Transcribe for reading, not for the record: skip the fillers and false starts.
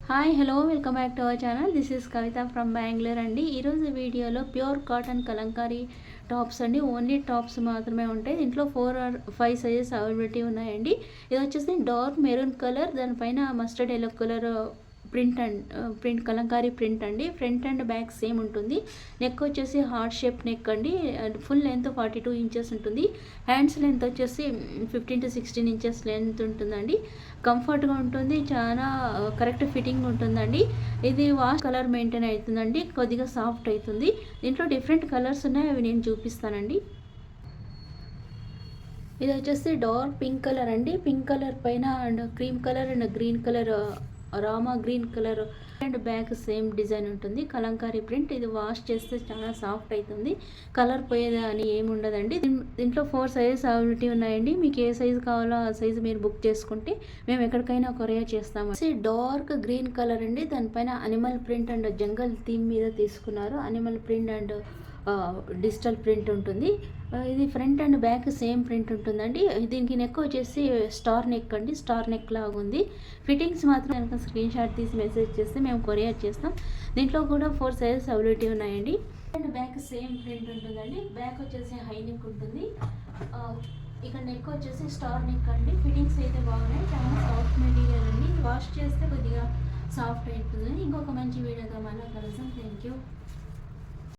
Hi hello welcome back to our channel. This is Kavitha from Bengaluru అండి. ఈరోజు వీడియోలో pure cotton Kalamkari tops అండి. Only tops మాత్రమే ఉంటాయి. దీంట్లో 4 or 5 సైజెస్ అవైలబిలిటీ ఉన్నాయండి. ఇది వచ్చేసి డార్క్ మెరూన్ కలర్, దానిపైన mustard yellow colour print Kalamkari print అండి. ఫ్రంట్ అండ్ బ్యాక్ సేమ్ ఉంటుంది. నెక్ వచ్చేసి హార్ట్ షేప్ నెక్ అండి. ఫుల్ లెంత్ 42 ఇంచెస్ ఉంటుంది. హ్యాండ్స్ లెంత్ వచ్చేసి 15 to 16 ఇంచెస్ లెంత్ ఉంటుందండి. కంఫర్ట్గా ఉంటుంది, చాలా కరెక్ట్ ఫిట్టింగ్ ఉంటుందండి. ఇది వాష్ కలర్ మెయింటైన్ అవుతుందండి, కొద్దిగా సాఫ్ట్ అవుతుంది. దీంట్లో డిఫరెంట్ కలర్స్ ఉన్నాయి, అవి నేను చూపిస్తానండి. ఇది వచ్చేసి డార్క్ పింక్ కలర్ అండి. పింక్ కలర్ పైన and cream colour and green colour, Rama green colour and back same design ఉంటుంది. కలంకారీ ప్రింట్. ఇది వాష్ చేస్తే చాలా సాఫ్ట్ అవుతుంది, కలర్ పోయేది అని ఏమి ఉండదండి. దీంట్లో 4 సైజెస్ అవైలబిలిటీ ఉన్నాయండి. మీకు ఏ సైజు కావాలో ఆ సైజు మీరు బుక్ చేసుకుంటే మేము ఎక్కడికైనా కొరియర్ చేస్తాము. డార్క్ గ్రీన్ కలర్ అండి. దానిపైన animal print and jungle theme మీద తీసుకున్నారు. Animal print and digital print ఉంటుంది. ఇది front and back same print ఉంటుందండి. దీనికి నెక్ వచ్చేసి స్టార్ నెక్ అండి. స్టార్ నెక్ లాగా ఉంది. ఫిట్టింగ్స్ మాత్రం కనుక స్క్రీన్ షాట్ తీసి మెసేజ్ చేస్తే మేము కొరియర్ చేస్తాం. దీంట్లో కూడా 4 సైజెస్ అవైలబిలిటీ ఉన్నాయండి. అండ్ బ్యాక్ సేమ్ ప్రింట్ ఉంటుందండి. బ్యాక్ వచ్చేసి హై నెక్ ఉంటుంది. ఇక్కడ నెక్ వచ్చేసి స్టార్ నెక్ అండి. ఫిట్టింగ్స్ అయితే బాగున్నాయి, చాలా సాఫ్ట్ మెటీరియల్ అండి. వాష్ చేస్తే కొద్దిగా సాఫ్ట్ అవుతుంది. ఇంకొక మంచి వీడియోతో మళ్ళీ కలుద్దాం. Thank you.